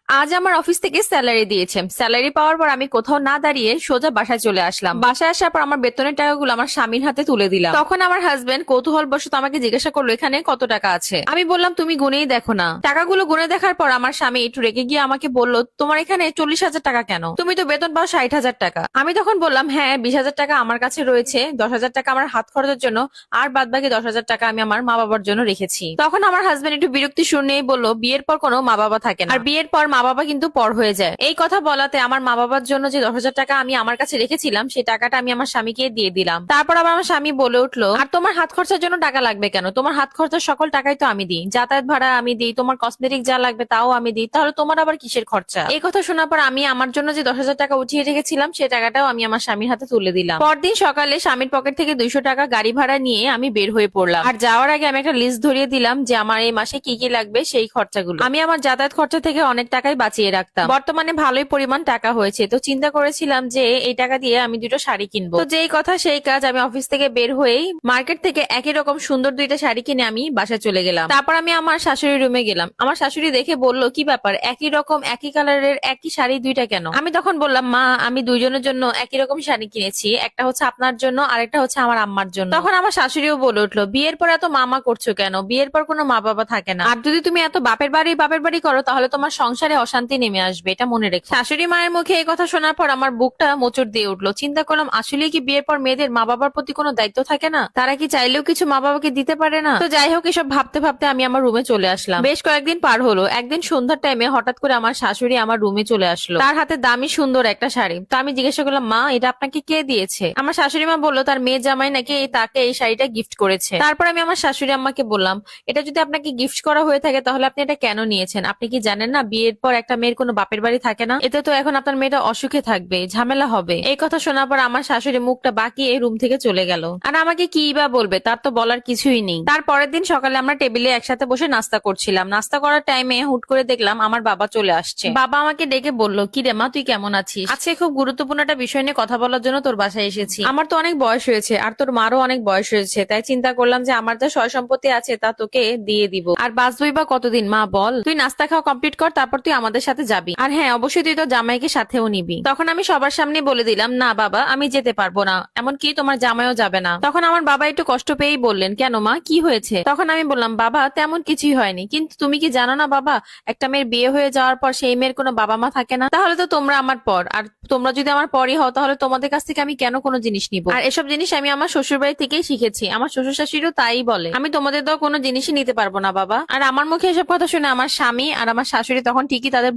আজ আমার অফিস থেকে স্যালারি দিয়েছে। স্যালারি পাওয়ার পর আমি কোথাও না দাঁড়িয়ে সোজা বাসায় চলে আসলাম। বাসায় আসার পর আমার বেতনের টাকাগুলো আমার স্বামীর হাতে তুলে দিলাম। তখন আমার হাজবেন্ড কৌতূহলবশত আমাকে জিজ্ঞাসা করলো এখানে কত টাকা আছে। আমি বললাম তুমি গুনেই দেখো না। টাকাগুলো গুনে দেখার পর আমার স্বামী একটু রেগে গিয়ে আমাকে বললো তোমার এখানে 40,000 টাকা কেন, তুমি তো বেতন পাও 60,000 টাকা। আমি তখন বললাম হ্যাঁ 20,000 টাকা আমার কাছে রয়েছে, 10,000 টাকা আমার হাত খরচের জন্য, আর বাদ বাকি 10,000 টাকা আমি আমার মা বাবার জন্য রেখেছি। তখন আমার হাজবেন্ড একটু বিরক্তি সুর নিয়েই বললো বিয়ের পর কোনো মা বাবা থাকে না, আর বিয়ের পর মা বাবা কিন্তু পর হয়ে যায়। এই কথা বলাতে আমার মা বাবার জন্য যে 10,000 টাকা আমি আমার কাছে রেখেছিলাম সেই টাকাটা আমি আমার স্বামীকে দিয়ে দিলাম। তারপর আবার আমার স্বামী বলে উঠলো আর তোমার হাত খরচার জন্য টাকা লাগবে কেন, তোমার হাত খরচার সকল টাকাই তো আমি দিই, যাতায়াত ভাড়া আমি দিই, তোমার কসমেটিক যা লাগবে তাও আমি দিই, তাহলে তোমার আবার কিসের খরচা। এই কথা শোনার পর আমি আমার জন্য যে 10,000 টাকা উঠিয়ে রেখেছিলাম সেই টাকাটাও আমি আমার স্বামীর হাতে তুলে দিলাম। পরদিন সকালে স্বামীর পকেট থেকে 200 টাকা গাড়ি ভাড়া নিয়ে আমি বের হয়ে পড়লাম। আর যাওয়ার আগে আমি একটা লিস্ট ধরিয়ে দিলাম যে আমার এই মাসে কি কি লাগবে সেই খরচাগুলো আমি আমার যাতায়াত খরচা থেকে অনেক টাকাই বাঁচিয়ে রাখতাম। বর্তমানে ভালোই পরিমাণ টাকা হয়েছে, তো চিন্তা করেছিলাম যে এই টাকা দিয়ে আমি দুটো শাড়ি কিনবো। তো যেই কথা সেই কাজ, আমি অফিস থেকে বের হয়েই মার্কেট থেকে একই রকম সুন্দর দুইটা শাড়ি কিনে আমি বাসায় চলে গেলাম। তারপর আমি আমার শাশুড়ির রুমে গেলাম। আমার শাশুড়ি দেখে বলল কি ব্যাপার, একই রকম একই কালারের একই শাড়ি দুইটা কেন। আমি তখন বললাম মা আমি দুইজনের জন্য একই রকম শাড়ি কিনেছি, একটা হচ্ছে আপনার জন্য আর একটা হচ্ছে আমার আম্মার জন্য। তখন আমার শাশুড়িও বলে উঠলো বিয়ের পর এত মামা করছো কেন, বিয়ের পর কোনো মা বাবা থাকে না, আর যদি তুমি এত বাপের বাড়ি করো তাহলে তোমার সংসারে অশান্তি নেমে আসবে, এটা মনে রেখো। শাশুড়ি মায়ের মুখে এই কথা শোনার পর আমার বুকটা মোচড় দিয়ে উঠলো। চিন্তা করলাম আসলে কি বিয়ের পর মেয়েদের মা বাবার প্রতি কোনো দায়িত্ব থাকে না, তারা কি চাইলেও কিছু মা বাবাকে দিতে পারে না। তো যাই হোক এসব ভাবতে ভাবতে আমি আমার রুমে চলে আসলাম। বেশ কয়েকদিন পার হলো। একদিন সন্ধ্যার টাইমে হঠাৎ করে আমার শাশুড়ি আমার রুমে চলে আসলো, তার হাতে দামি সুন্দর একটা শাড়ি। তো আমি জিজ্ঞাসা করলাম মা এটা আপনাকে কে দিয়েছে। আমার শাশুড়ি মা বললো তার মেয়ে জামাই নাকি তাকে এই শাড়িটা গিফট করেছে। তারপর আমি আমার শাশুড়ি আম্মাকে বললাম এটা যদি আপনাকে গিফট করা হয়ে থাকে তাহলে আপনি এটা কেন নিয়েছেন, আপনি কি জানেন না বিয়ের পর একটা মেয়ের কোনো বাপের বাড়ি থাকে না, এতে তো এখন আপনার মেয়েটা অসুখে থাকবে, ঝামেলা হবে। এই কথা শোনার পর আমার শাশুড়ি মুখটা বাঁকিয়ে রুম থেকে চলে গেল। আর আমাকে কি বা বলবে তার তো বলার কিছুই নেই। তার পরের দিন সকালে আমরা টেবিলে একসাথে বসে নাস্তা করছিলাম। নাস্তা করার টাইমে হুট করে দেখলাম আমার বাবা চলে আসছে। বাবা আমাকে ডেকে বলল কি রে মা তুই কেমন আছিস, আজকে খুব গুরুত্বপূর্ণ একটা বিষয় নিয়ে কথা বলার জন্য তোর বাসায় এসেছি। আমার তো অনেক বয়স হয়েছে আর তোর মারও অনেক বয়স হয়েছে, তাই চিন্তা করলাম যে আমার যা সয় সম্পত্তি আছে তা তোকে দিয়ে দিব, আর বাঁচবই বা কতদিন মা বল। তুই নাস্তা খাওয়া কমপ্লিট কর, তারপর তুই আমাদের সাথে যাবি, আর হ্যাঁ অবশ্যই তুই তো জামাইকে সাথেও নিবি। তখন আমি সবার সামনে বলে দিলাম না বাবা আমি যেতে পারবো না, এমনকি তোমার জামাইও যাবে না। তখন আমার বাবা একটু কষ্ট পেয়েই বললেন কেন মা কি হয়েছে। তখন আমি বললাম বাবা তেমন কিছুই হয়নি, কিন্তু তুমি কি জানো না বাবা একটা মেয়ের বিয়ে হয়ে যাওয়ার পর সেই মেয়ের কোনো বাবা মা থাকে না, তাহলে তো তোমরা আমার পর, আর তোমরা যদি আমার পরই হও তাহলে তোমাদের কাছ থেকে আমি কেন কোনো জিনিস নিব। আর এসব জিনিস আমি আমার শ্বশুর বাড়ি থেকেই শিখেছি, আমার শ্বশুর শাশুড়িও তাই বলে, আমি তোমাদের তো কোনো জিনিসই নিতে পারবো না বাবা। আর আমার মুখে এসব কথা শুনে আমার স্বামী আর আমার শাশুড়ি তখন ঠিকই তাদের